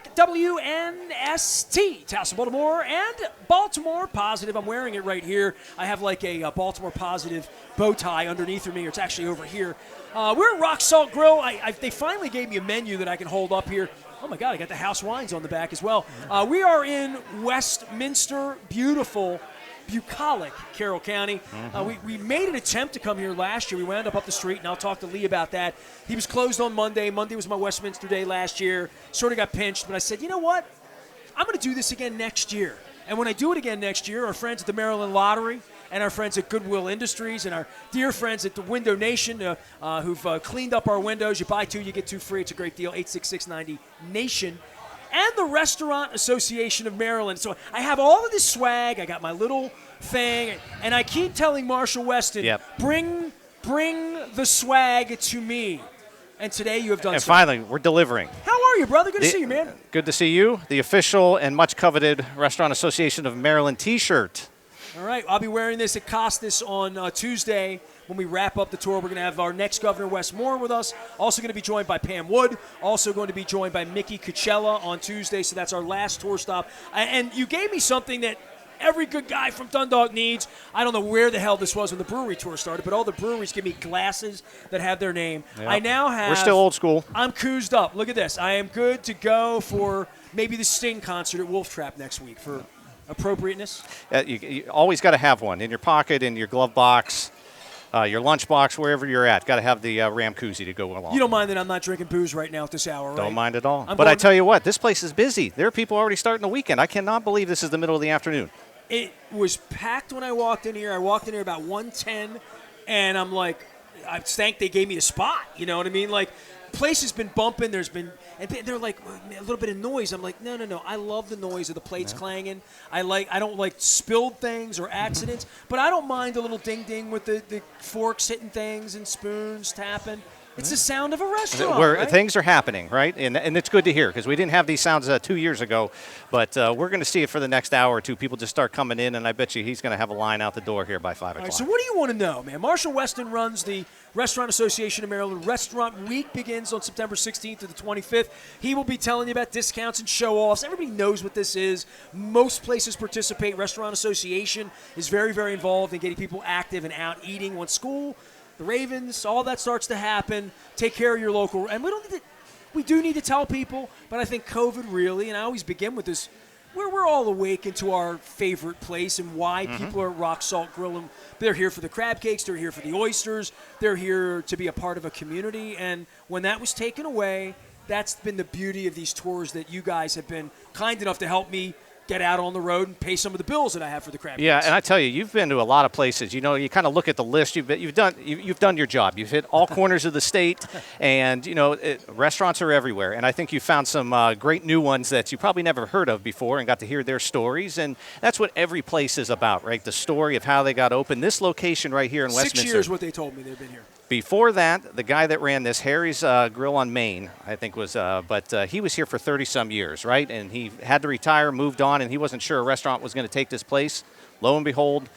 back. WNST, Tassel, Baltimore, and Baltimore Positive. I'm wearing it right here. I have like a Baltimore Positive bow tie underneath of me, or it's actually over here. We're at Rock Salt Grill. They finally gave me a menu that I can hold up here. Oh, my God, I got the house wines on the back as well. We are in Westminster, beautiful, bucolic Carroll County. We made an attempt to come here last year. We wound up the street, and I'll talk to Lee about that. He was closed on Monday. Monday was my Westminster day last year. Sort of got pinched, but I said, you know what? I'm going to do this again next year. And when I do it again next year, our friends at the Maryland Lottery and our friends at Goodwill Industries and our dear friends at the Window Nation who've cleaned up our windows. You buy 2, you get 2 free. It's a great deal, 86690-NATION. And the Restaurant Association of Maryland. So I have all of this swag. I got my little thing. And I keep telling Marshall Weston, bring the swag to me. And today you have done and so. Finally, we're delivering. How are you, brother? Good to see you, man. Good to see you. The official and much coveted Restaurant Association of Maryland T-shirt. All right, I'll be wearing this at Costas on Tuesday when we wrap up the tour. We're going to have our next governor, Wes Moore, with us. Also going to be joined by Pam Wood. Also going to be joined by Mickey Coachella on Tuesday. So that's our last tour stop. And you gave me something that every good guy from Dundalk needs. I don't know where the hell this was when the brewery tour started, but all the breweries give me glasses that have their name. Yep. I now have... We're still old school. I'm coozed up. Look at this. I am good to go for maybe the Sting concert at Wolf Trap next week for appropriateness. You always got to have one in your pocket, in your glove box, your lunch box, wherever you're at. Got to have the RAM koozie to go along. You don't mind that I'm not drinking booze right now at this hour, right? Don't mind at all. But I tell you what, this place is busy. There are people already starting the weekend. I cannot believe this is the middle of the afternoon. It was packed when I walked in here. I walked in here about 1:10, and I'm like, I thank they gave me a spot. You know what I mean? Like, place has been bumping. There's been, and they're like a little bit of noise. I'm like, no. I love the noise of the plates clanging. I don't like spilled things or accidents, but I don't mind a little ding ding with the forks hitting things and spoons tapping. It's the sound of a restaurant, right? Things are happening, right? And it's good to hear because we didn't have these sounds 2 years ago. But we're going to see it for the next hour or two. People just start coming in, and I bet you he's going to have a line out the door here by 5 o'clock. All right, so what do you want to know, man? Marshall Weston runs the Restaurant Association of Maryland. Restaurant Week begins on September 16th to the 25th. He will be telling you about discounts and show-offs. Everybody knows what this is. Most places participate. Restaurant Association is very, very involved in getting people active and out eating once school, the Ravens, all that starts to happen. Take care of your local. And we do need to tell people, but I think COVID really, and I always begin with this, we're all awakened to our favorite place and why people are at Rock Salt Grill. And they're here for the crab cakes. They're here for the oysters. They're here to be a part of a community. And when that was taken away, that's been the beauty of these tours that you guys have been kind enough to help me get out on the road and pay some of the bills that I have for the crab cakes. Yeah, and I tell you, you've been to a lot of places. You know, you kind of look at the list. You've done your job. You've hit all corners of the state, and you know, restaurants are everywhere. And I think you found some great new ones that you probably never heard of before, and got to hear their stories. And that's what every place is about, right? The story of how they got open. This location right here in Westminster. 6 years, what they told me they've been here. Before that, the guy that ran this, Harry's Grill on Main, I think was, but he was here for 30-some years, right? And he had to retire, moved on, and he wasn't sure a restaurant was going to take this place. Lo and behold,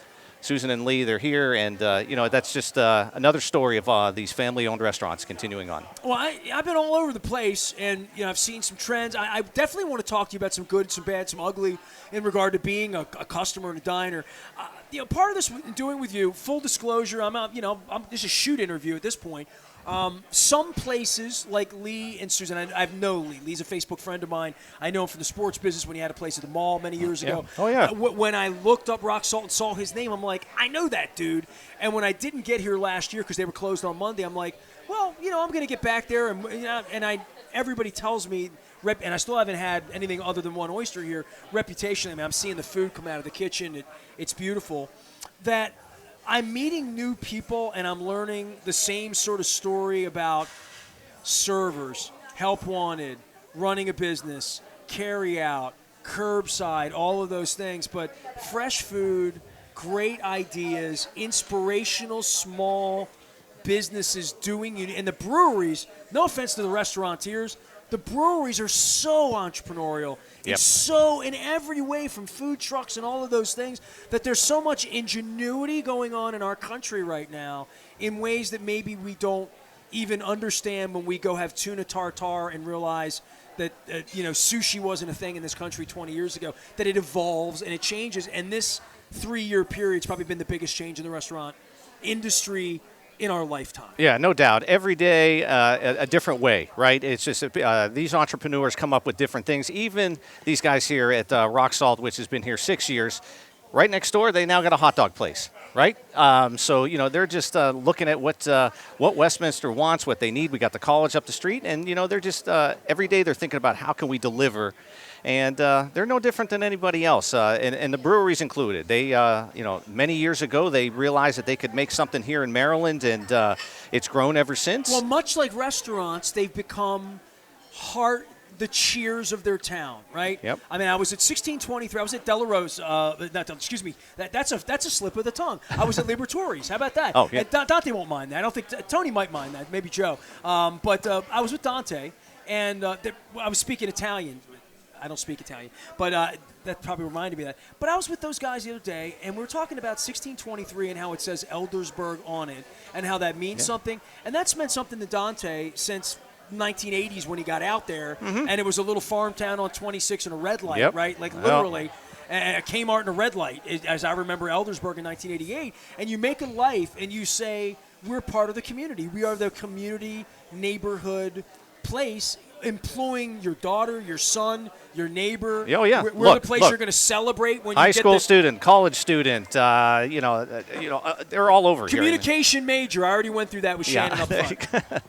Susan and Lee, they're here, and, you know, that's just another story of these family-owned restaurants continuing on. Well, I've been all over the place, and, you know, I've seen some trends. I definitely want to talk to you about some good, some bad, some ugly in regard to being a customer and a diner. You know, part of this doing with you, full disclosure, this is a shoot interview at this point. Some places like Lee and Susan, I know Lee. Lee's a Facebook friend of mine. I know him from the sports business when he had a place at the mall many years ago. Oh, yeah. When I looked up Rock Salt and saw his name, I'm like, I know that dude. And when I didn't get here last year because they were closed on Monday, I'm like, well, you know, I'm going to get back there. And everybody tells me, and I still haven't had anything other than one oyster here, reputation. I mean, I'm seeing the food come out of the kitchen. It's beautiful. That I'm meeting new people, and I'm learning the same sort of story about servers, help wanted, running a business, carry out, curbside, all of those things. But fresh food, great ideas, inspirational small businesses doing it. And the breweries, no offense to the restaurateurs, the breweries are so entrepreneurial. Yep. It's so in every way, from food trucks and all of those things, that there's so much ingenuity going on in our country right now in ways that maybe we don't even understand when we go have tuna tartare and realize sushi wasn't a thing in this country 20 years ago, that it evolves and it changes. And this 3-year period's probably been the biggest change in the restaurant industry in our lifetime. Yeah, no doubt. Every day, a different way, right? It's just these entrepreneurs come up with different things. Even these guys here at Rock Salt, which has been here 6 years, right next door, they now got a hot dog place, right? So they're just looking at what Westminster wants, what they need. We got the college up the street, and they're just every day they're thinking about how can we deliver. And they're no different than anybody else, and the breweries included. They, many years ago, they realized that they could make something here in Maryland, and it's grown ever since. Well, much like restaurants, they've become the cheers of their town, right? Yep. I mean, I was at 1623. I was at Delarose. Excuse me. That's a slip of the tongue. I was at Liberatories. How about that? Oh, yeah. And Dante won't mind that. I don't think Tony might mind that. Maybe Joe. But I was with Dante, and I was speaking Italian. I don't speak Italian, but that probably reminded me of that. But I was with those guys the other day, and we were talking about 1623 and how it says Eldersburg on it, and how that means something. And that's meant something to Dante since 1980s when he got out there, and it was a little farm town on 26 and a red light, right? Like literally, a Kmart and a red light, as I remember Eldersburg in 1988. And you make a life, and you say, we're part of the community. We are the community neighborhood place, employing your daughter, your son, your neighbor. Oh, yeah. We're the place you're going to celebrate when you high get school student, college student, they're all over here. Communication major. I already went through that with Shannon up front.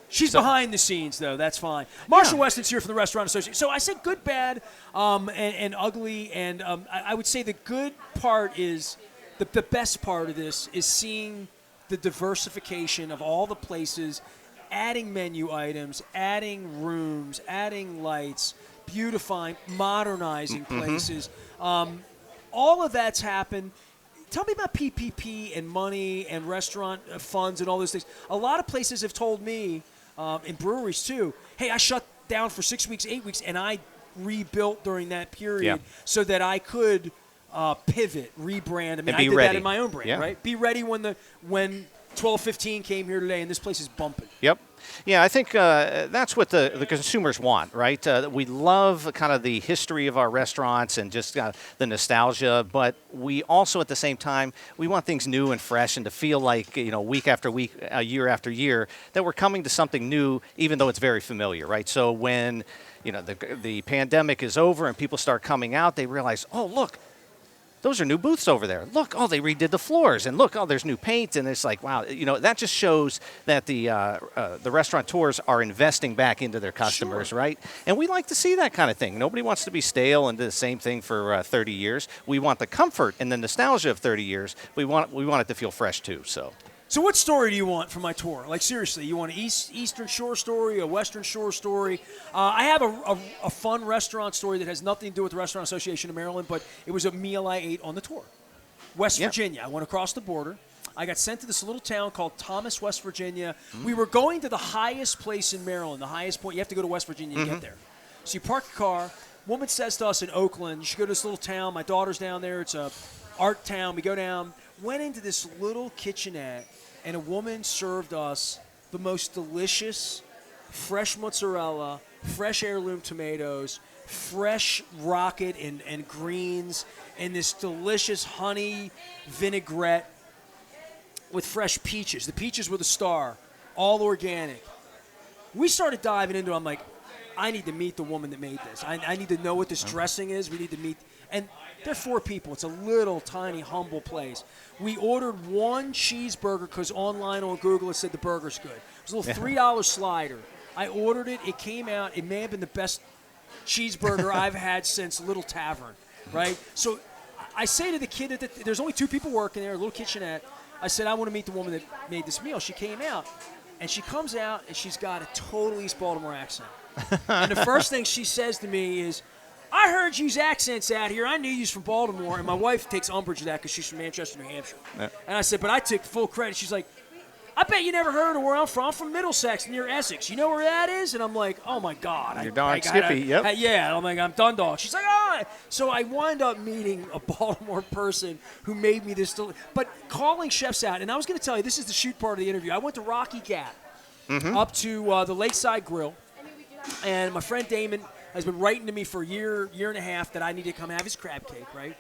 She's behind the scenes, though. That's fine. Marshall Weston's here from the Restaurant Association. So I said good, bad, and ugly. And I would say the good part is the best part of this is seeing the diversification of all the places, adding menu items, adding rooms, adding lights, beautifying, modernizing places. All of that's happened. Tell me about PPP and money and restaurant funds and all those things. A lot of places have told me, in breweries too, hey, I shut down for 6 weeks, 8 weeks, and I rebuilt during that period so that I could pivot, rebrand. I mean, I did that in my own brand, right? Be ready when 1215 came here today, and this place is bumping. Yep. Yeah, I think that's what the consumers want, right? We love kind of the history of our restaurants and just the nostalgia, but we also at the same time, we want things new and fresh and to feel like, week after week, year after year, that we're coming to something new, even though it's very familiar, right? So when, the pandemic is over and people start coming out, they realize, oh, look, those are new booths over there. Look, they redid the floors, and look, there's new paint, and it's like, wow, that just shows that the restaurateurs are investing back into their customers, right? And we like to see that kind of thing. Nobody wants to be stale and do the same thing for 30 years. We want the comfort and the nostalgia of 30 years. We want it to feel fresh too. So what story do you want from my tour? Like, seriously, you want an Eastern Shore story, a Western Shore story? I have a fun restaurant story that has nothing to do with the Restaurant Association of Maryland, but it was a meal I ate on the tour. West Virginia. I went across the border. I got sent to this little town called Thomas, West Virginia. We were going to the highest place in Maryland, the highest point. You have to go to West Virginia to get there. So you park your car. Woman says to us in Oakland, you should go to this little town. My daughter's down there. It's a art town. We go down. Went into this little kitchenette, and a woman served us the most delicious fresh mozzarella, fresh heirloom tomatoes, fresh rocket and greens, and this delicious honey vinaigrette with fresh peaches. The peaches were the star, all organic. We started diving into it. I'm like, I need to meet the woman that made this. I need to know what this dressing is. We need to meet. And they're 4 people. It's a little, tiny, humble place. We ordered one cheeseburger because online on Google it said the burger's good. It was a little $3 slider. I ordered it. It came out. It may have been the best cheeseburger I've had since Little Tavern, right? So I say to the kid that there's only 2 people working there, a little kitchenette. I said, I want to meet the woman that made this meal. She came out, and she comes out, and she's got a total East Baltimore accent. And the first thing she says to me is, I heard you's accents out here. I knew you's from Baltimore. And my wife takes umbrage with that because she's from Manchester, New Hampshire. Yeah. And I said, but I took full credit. She's like, I bet you never heard of where I'm from. I'm from Middlesex, near Essex. You know where that is? And I'm like, oh, my God. You're darn Skippy, yep. Yeah. I'm like, I'm Dundalk. She's like, oh. So I wind up meeting a Baltimore person who made me this. But calling chefs out. And I was going to tell you, this is the shoot part of the interview. I went to Rocky Gap up to the Lakeside Grill. And my friend Damon has been writing to me for a year and a half that I need to come have his crab cake, right?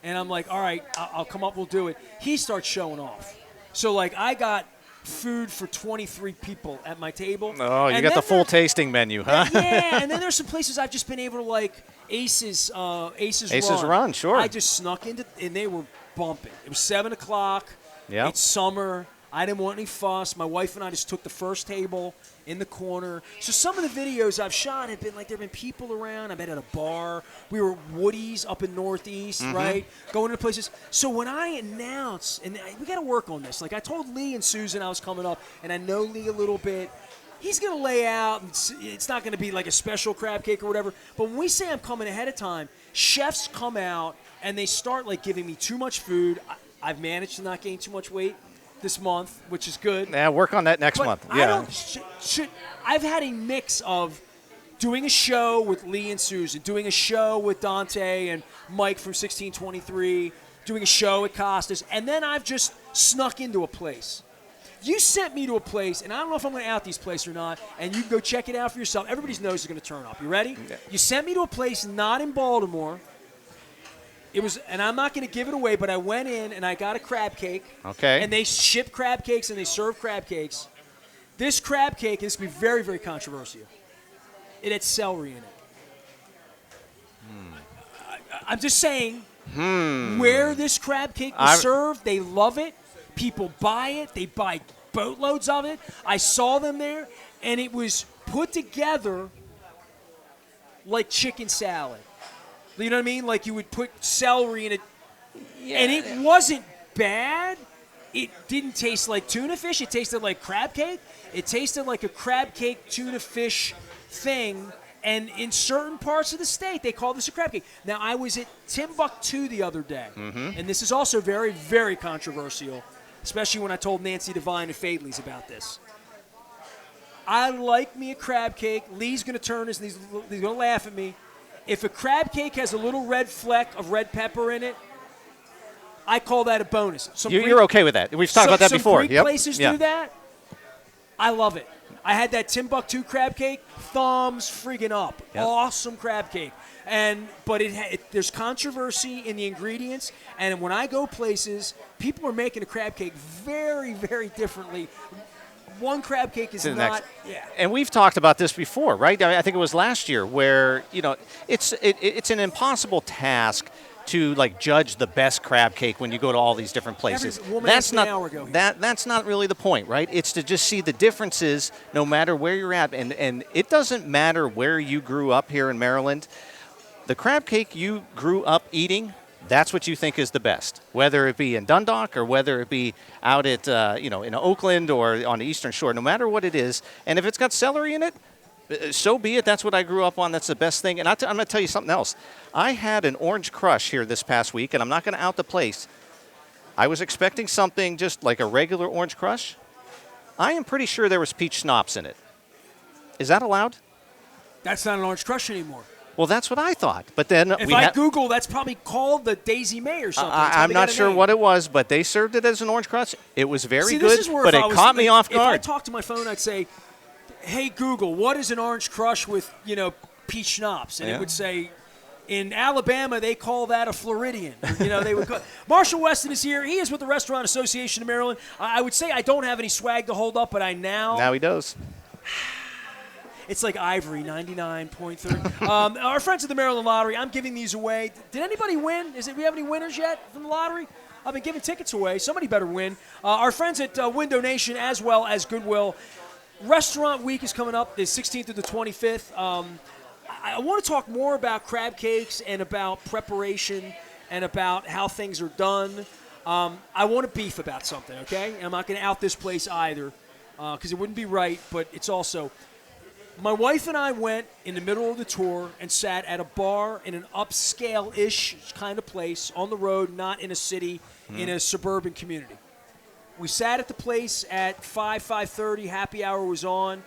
And I'm like, all right, I'll come up, we'll do it. He starts showing off. So, like, I got food for 23 people at my table. Oh, you got the full tasting menu, huh? Yeah, and then there's some places I've just been able to, like, Ace's Run. Sure. I just snuck into, and they were bumping. It was 7 o'clock. Yep. It's summer. I didn't want any fuss. My wife and I just took the first table in the corner. So some of the videos I've shot have been like there have been people around. I've been at a bar. We were at Woody's up in Northeast, right? Going to places. So when I announce, and we got to work on this. Like I told Lee and Susan I was coming up, and I know Lee a little bit. He's going to lay out, and it's not going to be like a special crab cake or whatever. But when we say I'm coming ahead of time, chefs come out, and they start like giving me too much food. I've managed to not gain too much weight this month, which is good. Yeah, work on that next month. Yeah. I've had a mix of doing a show with Lee and Susan, doing a show with Dante and Mike from 1623, doing a show at Costa's, and then I've just snuck into a place. You sent me to a place, and I don't know if I'm going to out these places or not, and you can go check it out for yourself. Everybody's nose is going to turn up. You ready? Yeah. You sent me to a place not in Baltimore. It was, and I'm not going to give it away, but I went in and I got a crab cake. Okay. And they ship crab cakes and they serve crab cakes. This crab cake is going to be very, very controversial. It had celery in it. I'm just saying, where this crab cake was served, they love it. People buy it. They buy boatloads of it. I saw them there, and it was put together like chicken salad. You know what I mean? Like you would put celery in it, and it wasn't bad. It didn't taste like tuna fish. It tasted like crab cake. It tasted like a crab cake tuna fish thing, and in certain parts of the state, they call this a crab cake. Now, I was at Timbuktu the other day, and this is also very, very controversial, especially when I told Nancy Devine and Fadley's about this. I like me a crab cake. Lee's going to turn this, and he's going to laugh at me. If a crab cake has a little red fleck of red pepper in it, I call that a bonus. You're okay with that. We've talked about that before. Some Greek places do that. I love it. I had that Timbuktu crab cake, thumbs friggin' up. Yep. Awesome crab cake. But there's controversy in the ingredients, and when I go places, people are making a crab cake very, very differently. One crab cake is not. Yeah. And we've talked about this before, right? I think it was last year where it's an impossible task to like judge the best crab cake when you go to all these different places. That's not really the point, right? It's to just see the differences no matter where you're at, and it doesn't matter where you grew up here in Maryland. The crab cake you grew up eating, that's what you think is the best, whether it be in Dundalk or whether it be out at in Oakland or on the Eastern Shore. No matter what it is, and if it's got celery in it, so be it. That's what I grew up on. That's the best thing. And I'm going to tell you something else. I had an Orange Crush here this past week, and I'm not going to out the place. I was expecting something just like a regular Orange Crush. I am pretty sure there was peach schnapps in it. Is that allowed? That's not an Orange Crush anymore. Well, that's what I thought. But then if I Google, that's probably called the Daisy May or something. I'm not sure what it was, but they served it as an Orange Crush. It was very good, but it caught me off guard. If I talked to my phone, I'd say, hey, Google, what is an Orange Crush with, peach schnapps? And it would say, in Alabama, they call that a Floridian. They would call. Marshall Weston is here. He is with the Restaurant Association of Maryland. I would say I don't have any swag to hold up, but I now. Now he does. It's like Ivory, 99.3. Our friends at the Maryland Lottery, I'm giving these away. Did anybody win? We have any winners yet from the lottery? I've been giving tickets away. Somebody better win. Our friends at Window Nation as well as Goodwill. Restaurant Week is coming up the 16th to the 25th. I want to talk more about crab cakes and about preparation and about how things are done. I want to beef about something, okay? I'm not going to out this place either because it wouldn't be right, but it's also – my wife and I went in the middle of the tour and sat at a bar in an upscale-ish kind of place on the road, not in a city, in a suburban community. We sat at the place at 5:30. Happy hour was on.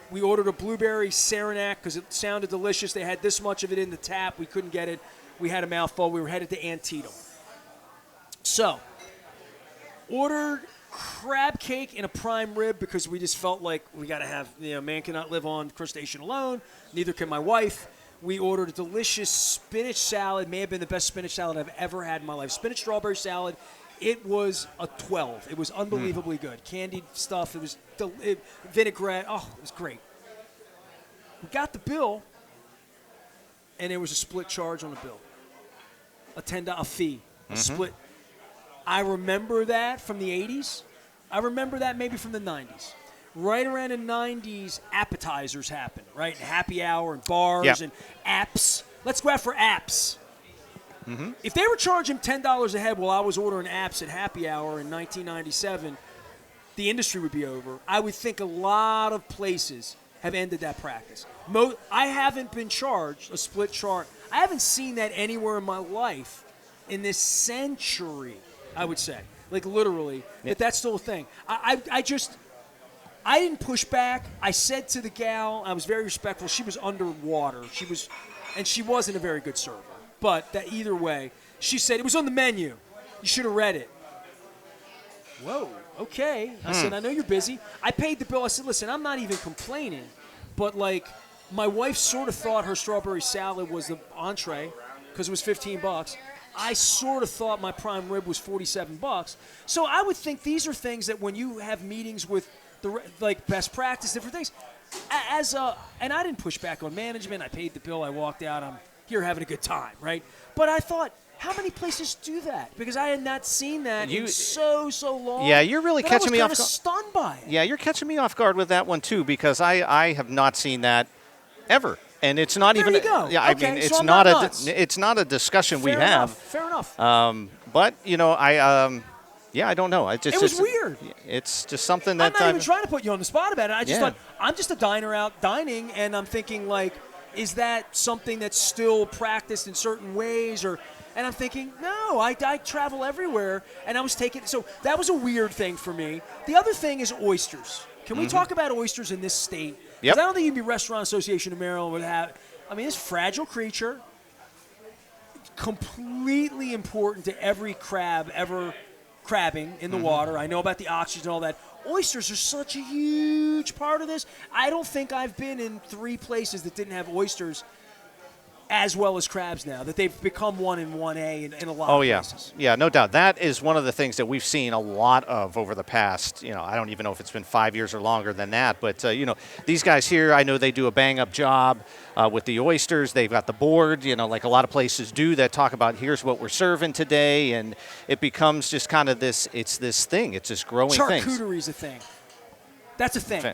We ordered a blueberry Saranac because it sounded delicious. They had this much of it in the tap. We couldn't get it. We had a mouthful. We were headed to Antietam. So, ordered crab cake and a prime rib because we just felt like we got to have, man cannot live on crustacean alone. Neither can my wife. We ordered a delicious spinach salad. May have been the best spinach salad I've ever had in my life. Spinach strawberry salad. It was a 12. It was unbelievably good. Candied stuff. It was vinaigrette. Oh, it was great. We got the bill, and there was a split charge on the bill. A $10 fee. A split. I remember that from the 80s. I remember that maybe from the 90s. Right around the 90s, appetizers happened, right? Happy hour and bars and apps. Let's go out for apps. If they were charging $10 a head while I was ordering apps at happy hour in 1997, the industry would be over. I would think a lot of places have ended that practice. I haven't been charged a split charge. I haven't seen that anywhere in my life in this century, I would say. Like literally, that's still a thing. I didn't push back. I said to the gal, I was very respectful. She was underwater. She wasn't a very good server. But that either way, she said, it was on the menu. You should have read it. Whoa, okay. I said, I know you're busy. I paid the bill. I said, listen, I'm not even complaining. But, like, my wife sort of thought her strawberry salad was the entree because it was $15. I sort of thought my prime rib was $47. So I would think these are things that when you have meetings with like best practice, different things. And I didn't push back on management. I paid the bill. I walked out. I'm here having a good time, right? But I thought, how many places do that? Because I had not seen that in so long. Yeah, you're really catching me off guard. I was stunned by it. Yeah, you're catching me off guard with that one too, because I have not seen that ever. And it's not there even. You go. Yeah, okay, I mean, it's so not it's not a discussion Fair we have. Fair enough. But I don't know. It was weird. It's just something that I'm not even trying to put you on the spot about it. I just thought, I'm just a diner out dining, and I'm thinking, like, is that something that's still practiced in certain ways? And I'm thinking, no, I travel everywhere, and I was taking – so that was a weird thing for me. The other thing is oysters. Can we talk about oysters in this state? Because I don't think the Restaurant Association of Maryland would have – I mean, this fragile creature, completely important to every crab ever – crabbing in the water. I know about the oxygen and all that. Oysters are such a huge part of this. I don't think I've been in 3 places that didn't have oysters as well as crabs now, that they've become 1 and 1A in a lot of places. Yeah, no doubt. That is one of the things that we've seen a lot of over the past, I don't even know if it's been 5 years or longer than that, but, these guys here, I know they do a bang-up job with the oysters. They've got the board, like a lot of places do, that talk about here's what we're serving today, and it becomes just kind of this thing. It's this growing thing. Charcuterie's a thing. That's a thing.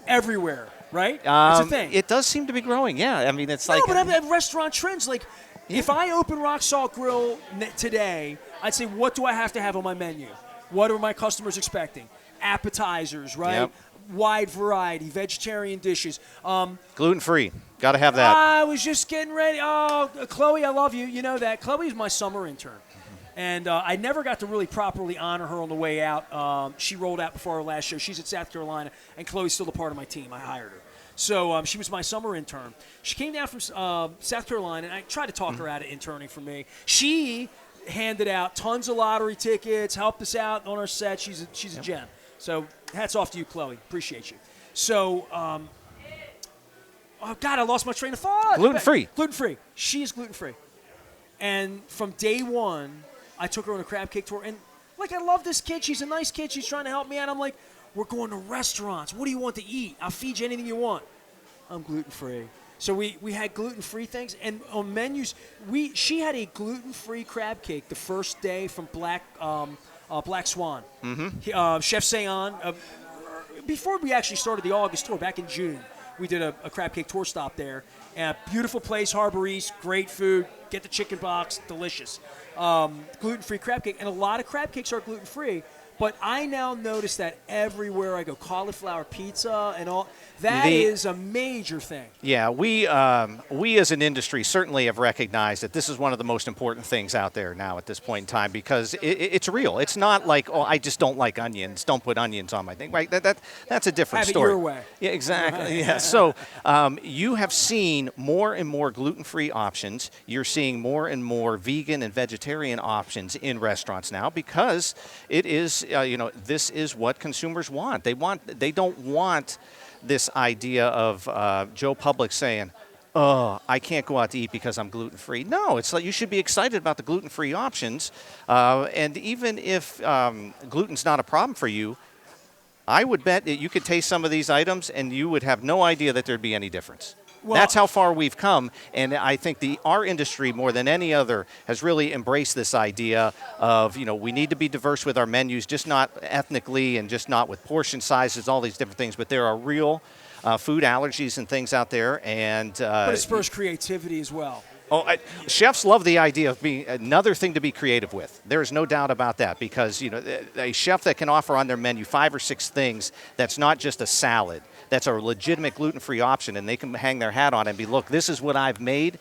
Everywhere. Right? It's a thing. It does seem to be growing, yeah. I mean, it's like... No, but I have restaurant trends. Like, if I open Rock Salt Grill today, I'd say, what do I have to have on my menu? What are my customers expecting? Appetizers, right? Yep. Wide variety, vegetarian dishes. Gluten-free. Got to have that. I was just getting ready. Oh, Chloe, I love you. You know that. Chloe is my summer intern. And I never got to really properly honor her on the way out. She rolled out before our last show. She's at South Carolina, and Chloe's still a part of my team. I hired her. So she was my summer intern. She came down from South Carolina, and I tried to talk her out of interning for me. She handed out tons of lottery tickets, helped us out on our set. She's a gem. So hats off to you, Chloe. Appreciate you. So, oh, God, I lost my train of thought. Gluten-free. Gluten-free. She is gluten-free. And from day one, I took her on a crab cake tour. And, like, I love this kid. She's a nice kid. She's trying to help me out. I'm like, we're going to restaurants. What do you want to eat? I'll feed you anything you want. I'm gluten-free. So we had gluten-free things. And on menus, she had a gluten-free crab cake the first day from Black Swan. Chef Sean, before we actually started the August tour, back in June, we did a crab cake tour stop there. And a beautiful place, Harbor East, great food. Get the chicken box, delicious. Gluten-free crab cake. And a lot of crab cakes are gluten-free. But I now notice that everywhere I go, cauliflower pizza and all, that is a major thing. Yeah, we as an industry certainly have recognized that this is one of the most important things out there now at this point in time, because it's real. It's not like, oh, I just don't like onions. Don't put onions on my thing. Right? That's a different story. Have it your way. Yeah, exactly. Yeah. So you have seen more and more gluten-free options. You're seeing more and more vegan and vegetarian options in restaurants now, because it is this is what consumers want. They don't want this idea of Joe Public saying, "Oh, I can't go out to eat because I'm gluten-free." No, it's like you should be excited about the gluten-free options. And even if gluten's not a problem for you, I would bet that you could taste some of these items and you would have no idea that there'd be any difference. Well, that's how far we've come, and I think our industry, more than any other, has really embraced this idea of, we need to be diverse with our menus, just not ethnically and just not with portion sizes, all these different things, but there are real food allergies and things out there. But it spurs creativity as well. Oh, chefs love the idea of being another thing to be creative with. There is no doubt about that, because a chef that can offer on their menu 5 or 6 things that's not just a salad, that's a legitimate gluten-free option, and they can hang their hat on it and be, look, this is what I've made.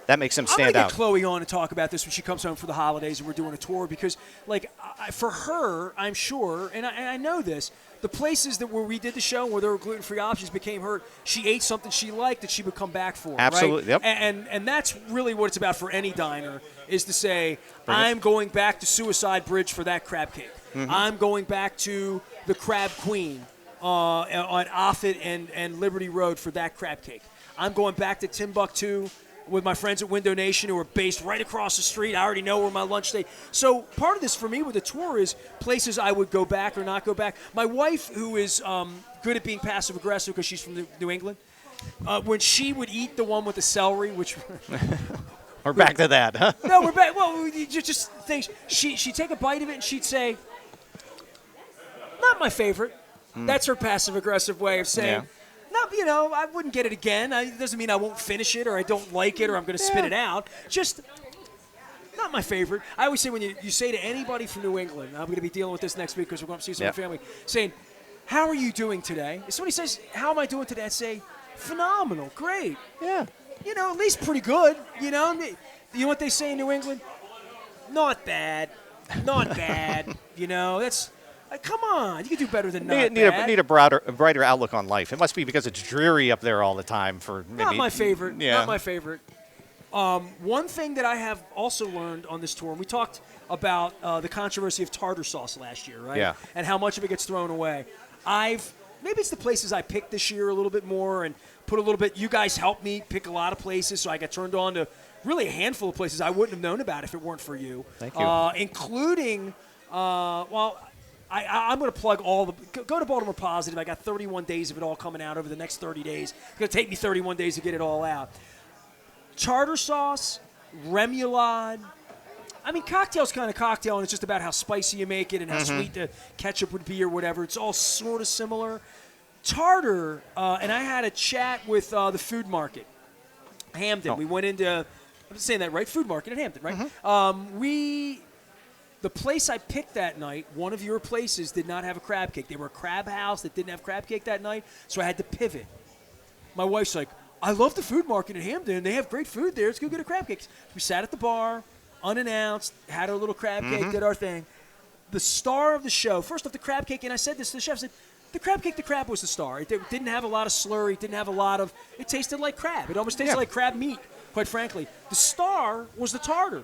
That makes them stand out. I'm going to get Chloe on to talk about this when she comes home for the holidays and we're doing a tour, because, for her, I'm sure, and I know this, the places where we did the show where there were gluten-free options became her. She ate something she liked that she would come back for. Absolutely, right? yep. And that's really what it's about for any diner, is to say, I'm going back to Suicide Bridge for that crab cake. Mm-hmm. I'm going back to the Crab Queen on Offutt and Liberty Road for that crab cake. I'm going back to Timbuktu with my friends at Window Nation, who are based right across the street. I already know where my lunch day. So part of this for me with the tour is places I would go back or not go back. My wife, who is good at being passive aggressive because she's from New England, when she would eat the one with the celery, which we're back to that, huh? No, we're back. Well, just things. She'd take a bite of it and she'd say, "Not my favorite." That's her passive aggressive way of saying. Yeah. No, I wouldn't get it again. It doesn't mean I won't finish it or I don't like it or I'm going to spit it out. Just not my favorite. I always say when you say to anybody from New England, I'm going to be dealing with this next week because we're going to see some of the family, saying, "How are you doing today?" If somebody says, "How am I doing today?" I'd say, "Phenomenal, great." Yeah. At least pretty good. You know what they say in New England? Not bad. Not bad. That's... come on, you can do better than not bad. Need a brighter outlook on life. It must be because it's dreary up there all the time. Not my favorite. Yeah. Not my favorite. One thing that I have also learned on this tour, and we talked about the controversy of tartar sauce last year, right? Yeah. And how much of it gets thrown away. Maybe it's the places I picked this year a little bit more and put a little bit. You guys helped me pick a lot of places, so I got turned on to really a handful of places I wouldn't have known about if it weren't for you. Thank you. Including, I'm going to plug go to Baltimore Positive. I got 31 days of it all coming out over the next 30 days. It's going to take me 31 days to get it all out. Tartar sauce, remoulade. Cocktail's kind of cocktail, and it's just about how spicy you make it and how sweet the ketchup would be or whatever. It's all sort of similar. Tartar, and I had a chat with the food market, Hampton. We went into, I'm saying that right, food market at Hampton, right? The place I picked that night, one of your places, did not have a crab cake. They were a crab house that didn't have crab cake that night, so I had to pivot. My wife's like, "I love the food market in Hampton. They have great food there. Let's go get a crab cake." We sat at the bar, unannounced, had our little crab cake, did our thing. The star of the show, first off, the crab cake, and I said this to the chef, I said, the crab was the star. It didn't have a lot of slurry. It didn't have a lot of, it tasted like crab. It almost tasted like crab meat, quite frankly. The star was the tartar.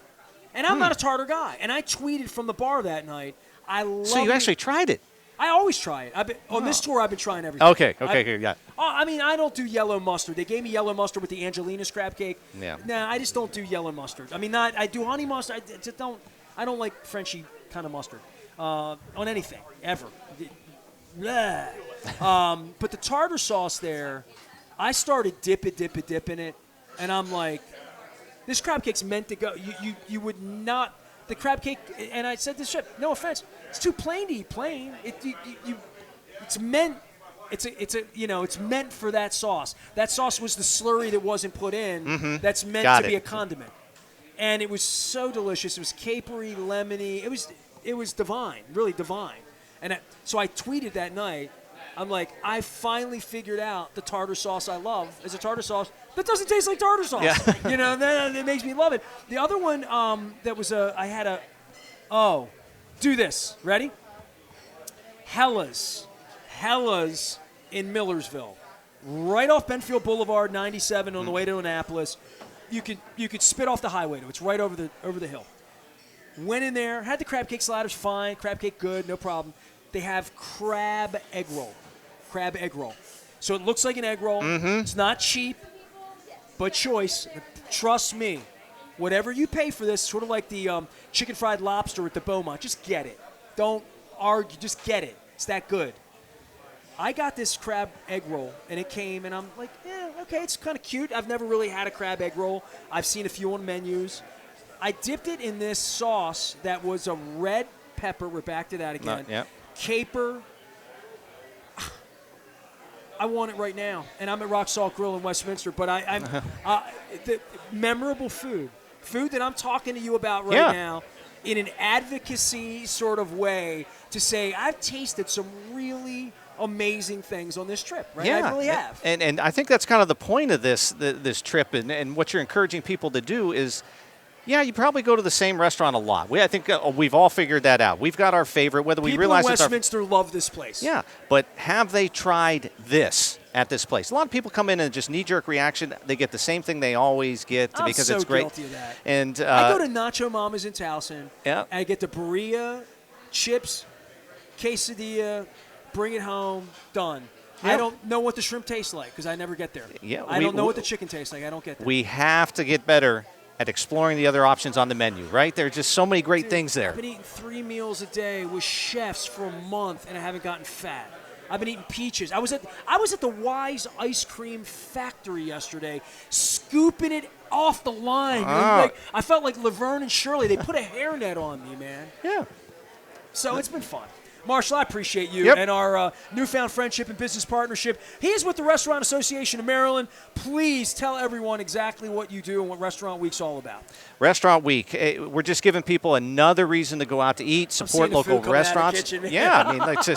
And I'm not a tartar guy. And I tweeted from the bar that night, I love it. So you actually tried it? I always try it. On this tour, I've been trying everything. Okay, yeah. I don't do yellow mustard. They gave me yellow mustard with the Angelina's crab cake. Yeah. Nah, I just don't do yellow mustard. I do honey mustard. I don't like Frenchy kind of mustard on anything, ever. Blah. But the tartar sauce there, I started dipping it, and I'm like, this crab cake's meant to go. You would not. The crab cake, and I said to the chef, no offense, it's too plain to eat plain. It's meant. It's meant for that sauce. That sauce was the slurry that wasn't put in. That's meant to be a condiment, and it was so delicious. It was capery, lemony. It was divine, really divine. And so I tweeted that night. I'm like, I finally figured out the tartar sauce I love is a tartar sauce that doesn't taste like tartar sauce. Yeah. That makes me love it. Do this. Ready? Hella's in Millersville, right off Benfield Boulevard, 97 on the way to Annapolis. You could spit off the highway to it. It's right over the hill. Went in there, had the crab cake sliders, fine. Crab cake, good, no problem. They have crab egg roll. Crab egg roll. So it looks like an egg roll. Mm-hmm. It's not cheap, but choice. Trust me. Whatever you pay for this, sort of like the chicken fried lobster at the Beaumont, just get it. Don't argue, just get it. It's that good. I got this crab egg roll, and it came, and I'm like, yeah, okay, it's kind of cute. I've never really had a crab egg roll. I've seen a few on menus. I dipped it in this sauce that was a red pepper. We're back to that again. Yeah. Caper. I want it right now, and I'm at Rock Salt Grill in Westminster, but I'm the memorable food that I'm talking to you about right now in an advocacy sort of way to say I've tasted some really amazing things on this trip, right? Yeah, I really have. And I think that's kind of the point of this trip, and what you're encouraging people to do is, you probably go to the same restaurant a lot. I think we've all figured that out. We've got our favorite, whether we realize people in it's our Westminster love this place. Yeah, but have they tried this at this place? A lot of people come in and just knee-jerk reaction. They get the same thing they always get because it's great. I'm so guilty of that. And I go to Nacho Mama's in Towson. Yeah. I get the burrilla, chips, quesadilla, bring it home, done. Yep. I don't know what the shrimp tastes like because I never get there. Yeah, I don't know what the chicken tastes like. I don't get there. We have to get better at exploring the other options on the menu, right? There are just so many great things there. I've been eating 3 meals a day with chefs for a month, and I haven't gotten fat. I've been eating peaches. I was at the Wise Ice Cream Factory yesterday, scooping it off the line. I felt like Laverne and Shirley. They put a hairnet on me, man. Yeah. So it's been fun. Marshall, I appreciate you Yep. and our newfound friendship and business partnership. He is with the Restaurant Association of Maryland. Please tell everyone exactly what you do and what Restaurant Week's all about. Restaurant Week. We're just giving people another reason to go out to eat, support local restaurants. Yeah, I mean, like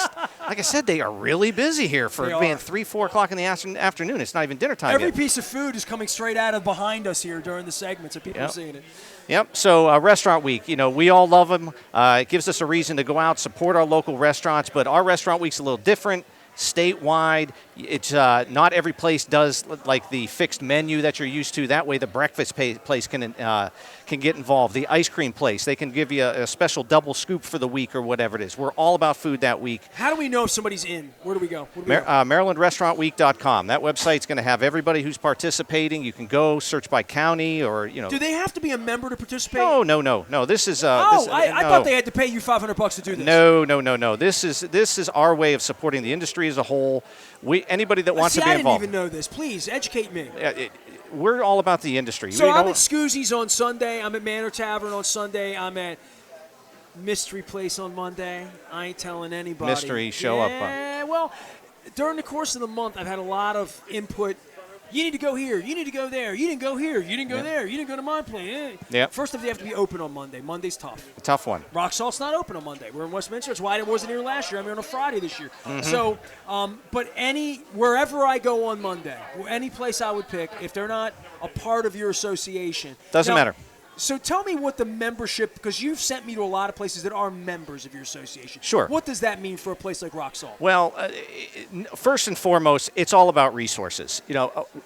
I said, they are really busy here for being 3, 4 o'clock in the afternoon. It's not even dinner time Every yet. piece of food is coming straight out of behind us here during the segments, and people are seeing it. Yep. So Restaurant Week, we all love them. It gives us a reason to go out, support our local restaurants. But our Restaurant Week's a little different. Statewide, it's not every place does like the fixed menu that you're used to. That way, the breakfast place can get involved. The ice cream place, they can give you a special double scoop for the week or whatever it is. We're all about food that week. How do we know if somebody's in? Where do we go? MarylandRestaurantWeek.com. That website's going to have everybody who's participating. You can go search by county or Do they have to be a member to participate? No. This is. I thought they had to pay you $500 to do this. No. This is our way of supporting the industry as a whole. Anybody that wants to be involved. I didn't even know this. Please educate me. We're all about the industry. So I'm at Scoozy's on Sunday. I'm at Manor Tavern on Sunday. I'm at Mystery Place on Monday. I ain't telling anybody. Mystery show up. Yeah, well, during the course of the month, I've had a lot of input. You need to go here. You need to go there. You didn't go here. You didn't go there. You didn't go to my place. First off, they have to be open on Monday. Monday's tough. A tough one. Rock Salt's not open on Monday. We're in Westminster. That's why I wasn't here last year. I'm here on a Friday this year. Mm-hmm. So, but wherever I go on Monday, any place I would pick, if they're not a part of your association. Doesn't matter. So tell me what the membership, because you've sent me to a lot of places that are members of your association. Sure. What does that mean for a place like Rock Salt? Well, first and foremost, it's all about resources.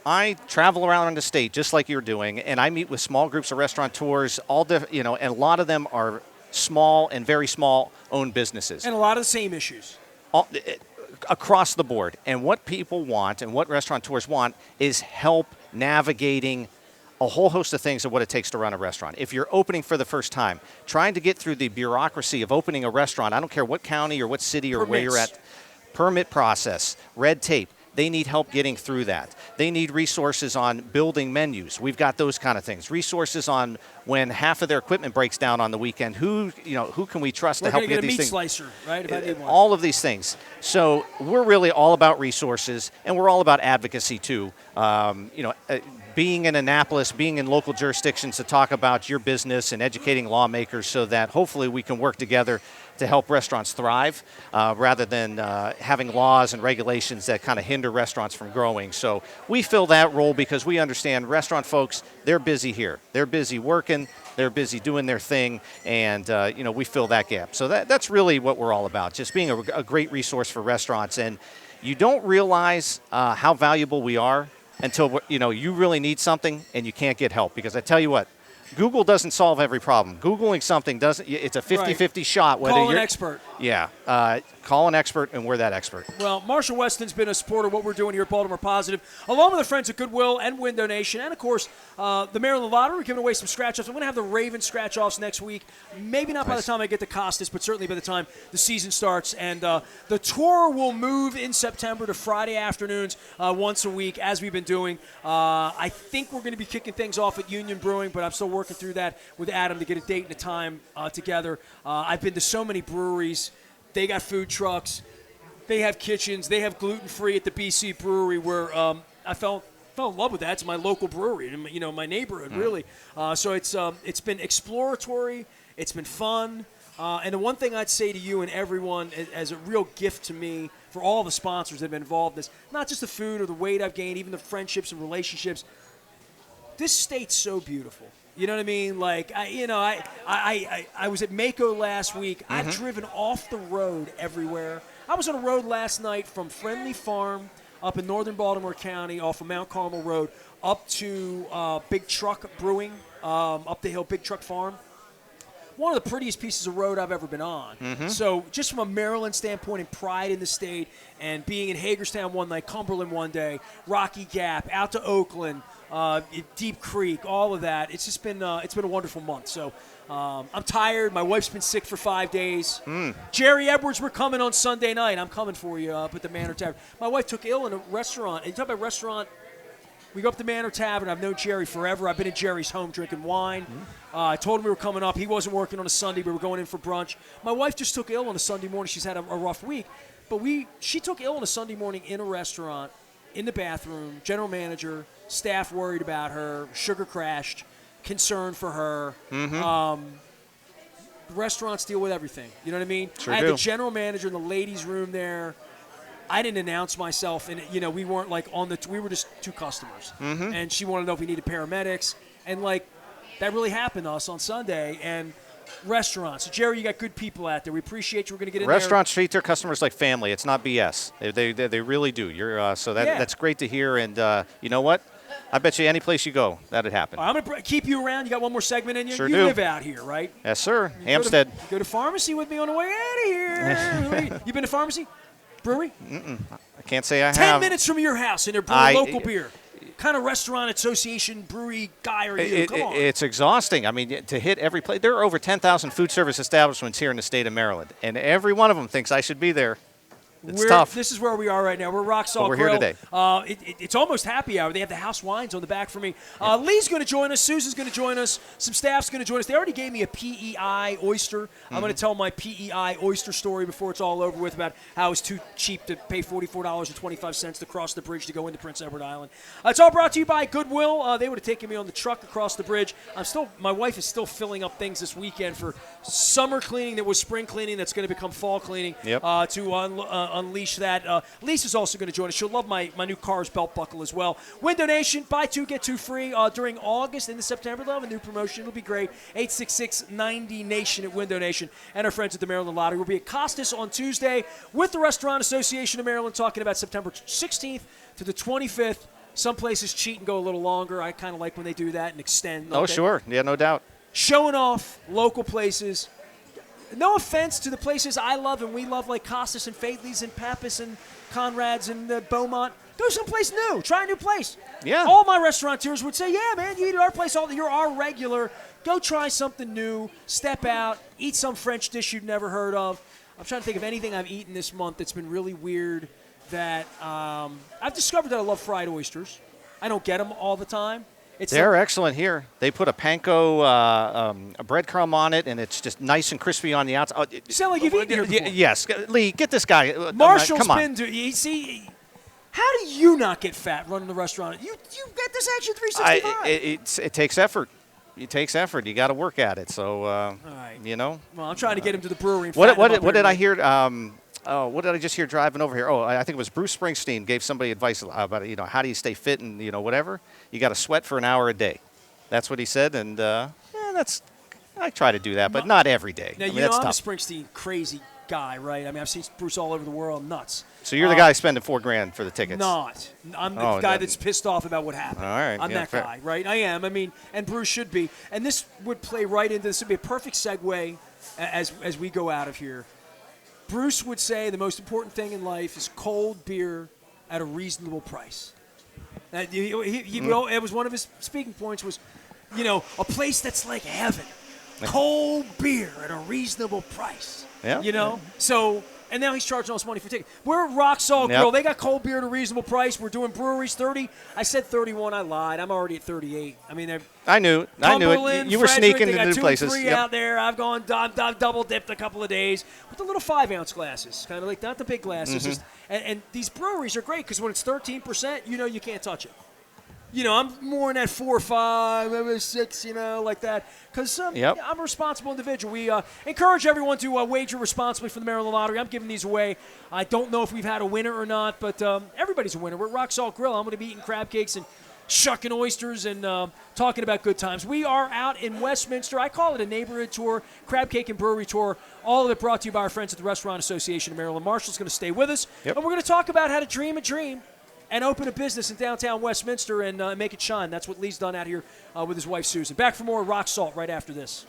I travel around the state just like you're doing, and I meet with small groups of restaurateurs, and a lot of them are small and very small owned businesses. And a lot of the same issues. Across the board. And what people want and what restaurateurs want is help navigating a whole host of things of what it takes to run a restaurant. If you're opening for the first time, trying to get through the bureaucracy of opening a restaurant, I don't care what county or what city or where you're at, permit process, red tape, they need help getting through that. They need resources on building menus. We've got those kind of things. Resources on when half of their equipment breaks down on the weekend. Who can we trust to help get these things? We're going to get a meat slicer, right? If I need one. All of these things. So we're really all about resources, and we're all about advocacy too. Being in Annapolis, being in local jurisdictions to talk about your business and educating lawmakers so that hopefully we can work together to help restaurants thrive rather than having laws and regulations that kind of hinder restaurants from growing. So we fill that role because we understand restaurant folks, they're busy here. They're busy working. They're busy doing their thing, and we fill that gap. So that's really what we're all about, just being a great resource for restaurants. And you don't realize how valuable we are until you really need something and you can't get help. Because I tell you what, Google doesn't solve every problem. Googling something doesn't. It's a 50-50 shot. Whether Call you're an expert. Yeah. Call an expert, and we're that expert. Well, Marshall Weston's been a supporter of what we're doing here at Baltimore Positive, along with the friends at Goodwill and Window Nation, and, of course, the Maryland Lottery. We're giving away some scratch-offs. I'm going to have the Ravens scratch-offs next week. Maybe not by the time I get to Costas, but certainly by the time the season starts. And the tour will move in September to Friday afternoons once a week, as we've been doing. I think we're going to be kicking things off at Union Brewing, but I'm still working through that with Adam to get a date and a time together. I've been to so many breweries. They got food trucks. They have kitchens. They have gluten-free at the BC Brewery, where I fell in love with that. It's my local brewery, in my neighborhood, really. So it's been exploratory. It's been fun. And the one thing I'd say to you and everyone as a real gift to me for all the sponsors that have been involved in this, not just the food or the weight I've gained, even the friendships and relationships, this state's so beautiful. You know what I mean? Like, I was at Mako last week. I've driven off the road everywhere. I was on a road last night from Friendly Farm up in northern Baltimore County off of Mount Carmel Road up to Big Truck Brewing, up the hill, Big Truck Farm. One of the prettiest pieces of road I've ever been on. So just from a Maryland standpoint and pride in the state, and being in Hagerstown one night, Cumberland one day, Rocky Gap, out to Oakland, Deep Creek, all of that. It's just been a wonderful month. So I'm tired. My wife's been sick for 5 days. Jerry Edwards, we're coming on Sunday night. I'm coming for you up at the Manor Tavern. My wife took ill in a restaurant. And you talk about restaurant. We go up to Manor Tavern. I've known Jerry forever. I've been at Jerry's home drinking wine. I told him we were coming up. He wasn't working on a Sunday. We were going in for brunch. My wife just took ill on a Sunday morning. She's had a rough week. But she took ill on a Sunday morning in a restaurant, in the bathroom, general manager, staff worried about her, sugar crashed, concerned for her. Restaurants deal with everything. You know what I mean? Sure I had do. the general manager in the ladies' room there. I didn't announce myself, and we weren't like we were just two customers, and she wanted to know if we needed paramedics, and like that really happened to us on Sunday. And restaurants, so Jerry, you got good people out there. We appreciate you. We're going to get in Restaurants treat their customers like family. It's not BS. They really do. That's great to hear. And you know what? I bet you any place you go, that'd happen. I'm going to keep you around. You got one more segment in you? Sure you do. live out here, right? Yes, sir. Hampstead. You go to pharmacy with me on the way out of here. You been to pharmacy? Brewery? I can't say I have. 10 minutes from your house, and they're brewing local beer. What kind of restaurant association brewery guy are you? Come on. It's exhausting. I mean, to hit every place. There are over 10,000 food service establishments here in the state of Maryland, and every one of them thinks I should be there. It's tough. This is where we are right now. We're Rock Salt We're Grill. here today. It's almost happy hour. They have the house wines on the back for me. Lee's going to join us. Susan's going to join us. Some staff's going to join us. They already gave me a PEI oyster. I'm going to tell my PEI oyster story before it's all over with about how it's too cheap to pay $44.25 to cross the bridge to go into Prince Edward Island. It's all brought to you by Goodwill. They would have taken me on the truck across the bridge. My wife is still filling up things this weekend for summer cleaning that was spring cleaning that's going to become fall cleaning to unleash that. Lisa's also going to join us. She'll love my new car's belt buckle as well. Window Nation, buy two, get two free during August into September. They'll have a new promotion. It'll be great. 866-90-NATION at Window Nation. And our friends at the Maryland Lottery will be at Costas on Tuesday with the Restaurant Association of Maryland talking about September 16th to the 25th. Some places cheat and go a little longer. I kind of like when they do that and extend. Oh, sure. Yeah, no doubt. Showing off local places. No offense to the places I love and we love, like Costas and Faithley's and Pappas and Conrad's and Beaumont. Go someplace new. Try a new place. Yeah. All my restaurateurs would say, yeah, man, you eat at our place. You're our regular. Go try something new. Step out. Eat some French dish you've never heard of. I'm trying to think of anything I've eaten this month that's been really weird that I've discovered that I love fried oysters. I don't get them all the time. They're excellent here. They put a panko a breadcrumb on it, and it's just nice and crispy on the outside. You sound like you've eaten here before. Yes. Lee, get this guy. Marshall's come on. been to – you see – how do you not get fat running the restaurant? You get this Action 365. It takes effort. It takes effort. You got to work at it. So, all right. Well, I'm trying to get him to the brewery. And what did I hear? What did I just hear driving over here? I think it was Bruce Springsteen gave somebody advice about how do you stay fit and whatever. You got to sweat for an hour a day. That's what he said, and I try to do that, but not every day. Now that's I'm tough. a Springsteen crazy guy, right? I mean, I've seen Bruce all over the world, nuts. So you're the guy spending $4,000 for the tickets. Not. I'm the guy that's pissed off about what happened. All right. I'm that guy, right? I am. I mean, and Bruce should be. And this would play right into this. Would be a perfect segue as we go out of here. Bruce would say the most important thing in life is cold beer at a reasonable price. It was one of his speaking points was, a place that's like heaven. Cold beer at a reasonable price. Yeah. So, and now he's charging all this money for tickets. We're at Rock Salt Grill. They got cold beer at a reasonable price. We're doing breweries 30. I said 31. I lied. I'm already at 38. I mean, I knew it. You were sneaking into new places. They got 2 and 3 out there. I've double dipped a couple of days with the little 5-ounce glasses, kind of like not the big glasses. And these breweries are great because when it's 13%, you can't touch it. I'm more in that 4 or 5, maybe 6, like that. Because I'm a responsible individual. We encourage everyone to wager responsibly for the Maryland Lottery. I'm giving these away. I don't know if we've had a winner or not, but everybody's a winner. We're at Rock Salt Grill. I'm going to be eating crab cakes and shucking oysters and talking about good times. We are out in Westminster. I call it a neighborhood tour, crab cake and brewery tour. All of it brought to you by our friends at the Restaurant Association of Maryland. Marshall's going to stay with us. And we're going to talk about how to dream a dream and open a business in downtown Westminster and make it shine. That's what Lee's done out here with his wife, Susan. Back for more Rock Salt right after this.